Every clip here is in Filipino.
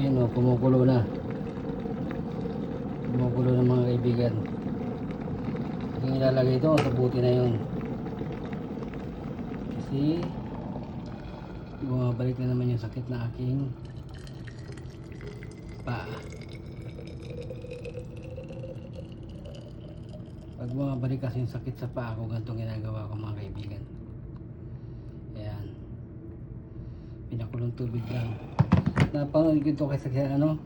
Yun o, kumukulo na. Kumukulo na mga kaibigan. Yung ilalagay ito, sa buti na yun. Kasi bumabalik na naman yung sakit na aking paa. Pag bumabalik kasi yung sakit sa paa ko, ganitong ginagawa ko mga kaibigan. Ayan, pinakulong tubig lang. Napanood ko ito kasi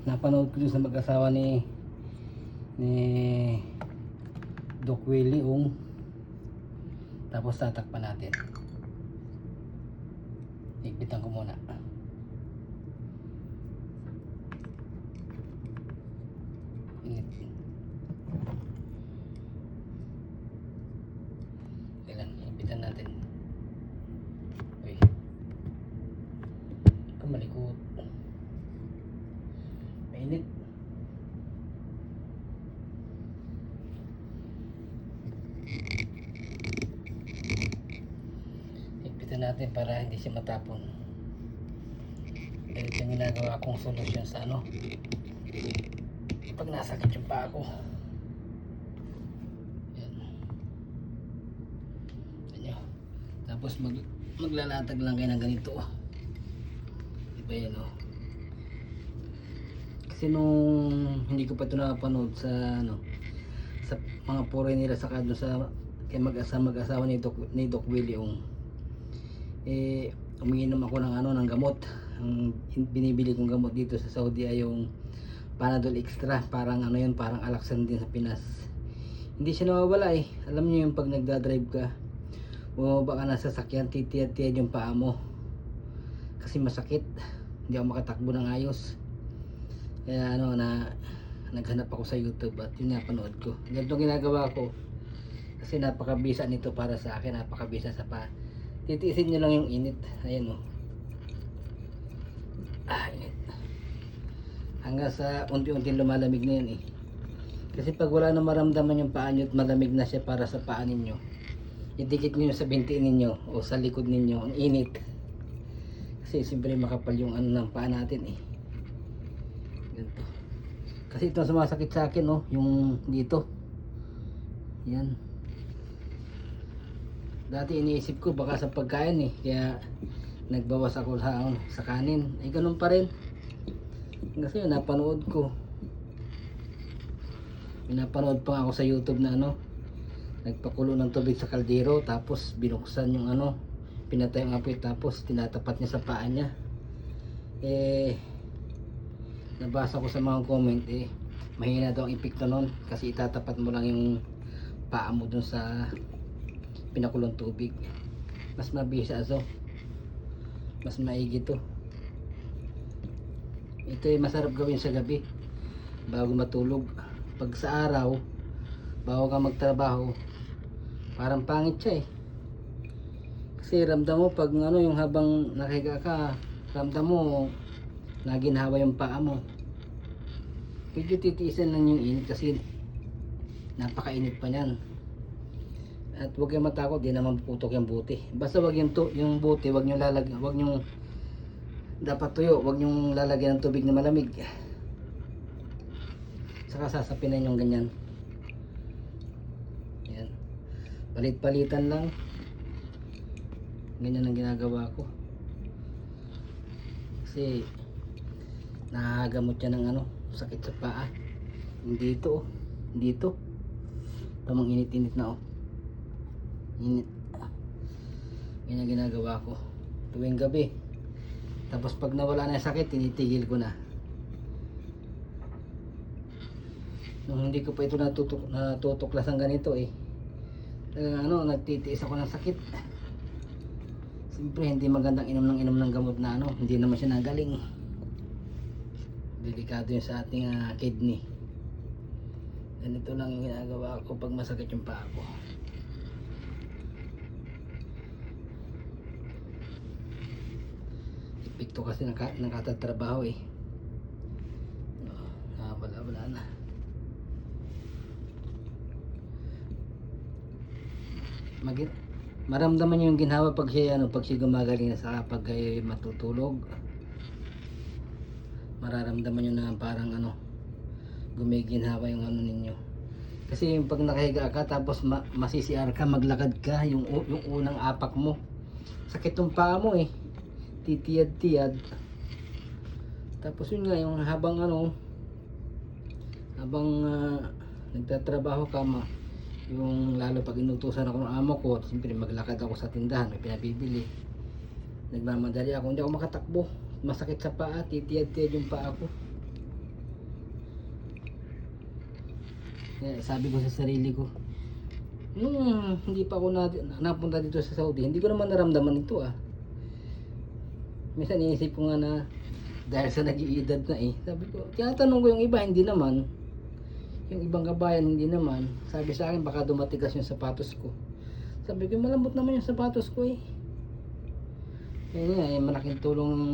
napanood ko sa mag-asawa ni Doc Willie Ong. Tapos tatakpan natin. Higpitan ko muna. Init. Kailan, higpitan natin. Uy, kamalikot. Mainit. Higpitan natin para hindi siya matapon. Ganito yung ginagawa kong solusyon sa pag nasakit yung paa ko. Yan. Yan. Tapos maglalatag lang kayo ng ganito. Diba yan o. Kasi nung hindi ko pa ito nakapanood sa sa mga puri nila saka doon sa kay mag-asawa ni Doc Willie Ong, umiinom ako ng gamot. Ang binibili kong gamot dito sa Saudi ay yung Panadol Extra, parang yun, parang Alaxan din sa Pinas. Hindi siya nawawala eh. Alam niyo yung pag nagda-drive ka, bumaba ka na sa sasakyan, titiyad-tiyad yung paa mo kasi masakit, hindi ako makatakbo ng ayos. Kaya naghanap ako sa YouTube at yun napanood ko. Ganito ginagawa ko kasi napakabisa nito para sa akin, napakabisa sa paa. Titiisin nyo lang yung init. Ayan o. Init. Hanggang sa unti-unti lumalamig na yan eh. Kasi pag wala na maramdaman yung paa nyo at malamig na siya para sa paa ninyo, idikit nyo sa binti ninyo o sa likod ninyo, ang init. Kasi siyempre makapal yung ng paa natin eh. Ganito. Kasi ito sumasakit sa akin yung dito. Yan. Dati iniisip ko baka sa pagkain eh, kaya nagbawas ako sa kanin. Ay ganun pa rin. Kasi yun, napanood ko. Pinapanood pa ako sa YouTube na nagpakulo ng tubig sa kaldero, tapos binuksan yung pinatay ang apoy, tapos tinatapat niya sa paa niya. Nabasa ko sa mga comment mahina daw ang epekto nun kasi itatapat mo lang yung paa mo dun sa pinakulong tubig. Mas mabisa mas maigi to. Ito ay masarap gawin sa gabi bago matulog. Pag sa araw bago ka magtrabaho, parang pangit siya eh. Kasi ramdam mo pag yung habang nakahiga ka, ramdam mo naginhawa yung paa mo. Medyo titiisan lang yung init kasi napakainit pa niyan. At huwag kayong matakot, di naman putok yung buti. Basta wag yung buti, wag nyo lalagyan, wag nyo dapat tuyo, wag nyo lalagyan ng tubig na malamig. Saka sasapinan yung ganyan. Yan. Palit-palitan lang. Ganyan ang ginagawa ko. Kasi nakagamot yan ng sakit sa paa. Dito dito. Tamang init-init na init. Ganyan ginagawa ko tuwing gabi. Tapos pag nawala na yung sakit, tinitigil ko na. Nung hindi ko pa ito natutuklasan ganito nagtitiis ako ng sakit. Siyempre hindi magandang inom ng gamot na hindi naman siya nagaling. Delikado yun sa ating kidney. Ganito lang yung ginagawa ko pag masakit yung paa ko. Epekto kasi nakatatrabaho wala na. Maramdaman niyo yung ginhawa pag siya gumagaling na sa pag matutulog. mararamdaman nyo na parang ano, gumiginhawa yung ano ninyo. Kasi yung pag nakahiga ka tapos masisiar ka, maglakad ka, yung unang apak mo, sakit yung paa mo eh, titiyad-tiyad. Tapos yun nga, yung habang nagtatrabaho ka, yung lalo pag inutusan ako ng amo ko, siyempre maglakad ako sa tindahan, may pinabibili, nagmamadali ako, hindi ako makatakbo, masakit sa paa, titiyad-tiyad yung paa ko. Kaya sabi ko sa sarili ko, nung hindi pa ako napunta dito sa Saudi, hindi ko naman naramdaman ito ah. Minsan iniisip ko nga na dahil sa nag-iedad na eh, sabi ko, tinatanong ko yung iba, hindi naman. Yung ibang kabayan, hindi naman. Sabi sa akin, baka dumatigas yung sapatos ko. Sabi ko, malambot naman yung sapatos ko eh. Yan nga, eh, malaking tulong ng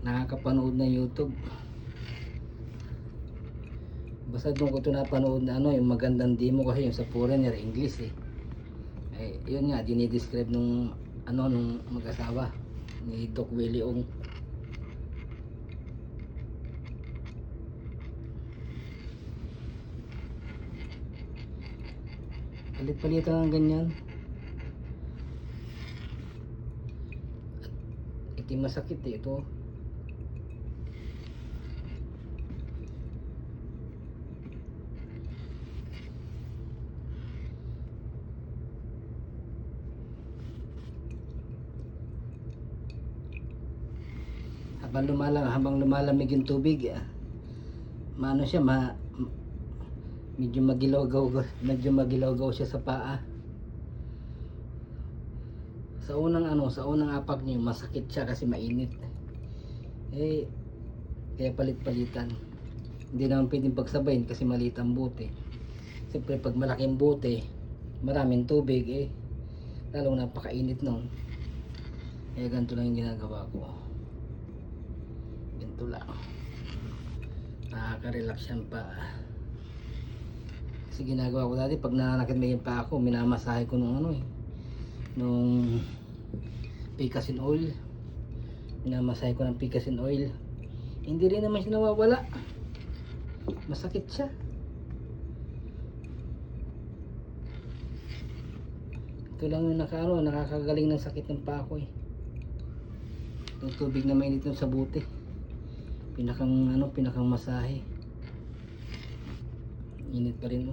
nakakapanood na YouTube. Basta doon ko ito napanood na yung magandang demo kasi yung sa foreigner, English eh. Eh, yun nga, dinidescribe nung mag-asawa ni Doc Willie Ong. Palit-palitan ng ganyan. Ito masakit eh, ito. Habang lumalamig yung tubig, maano siya, medyo magilaw-gaw siya sa paa. Sa unang apak niyo masakit siya kasi mainit. Eh kaya palit-palitan. Hindi naman pwedeng pagsabayin kasi maliit ang bote. Siyempre pag malaking bote, maraming tubig lalong napakainit nun. Eh ganito lang yung ginagawa ko. Ganito lang. Nakaka-relax yan pa. Kasi ginagawa ko dati pag nananakit may pa ako, minamasahe ko nung nung picasin oil. Minamasahe ko ng picasin oil. Hindi rin naman siya nawawala. Masakit siya. Ito lang yung nakakagaling ng sakit ng paa ko eh. Yung tubig na mainit sa buti. Pinakang masahe. Init pa rin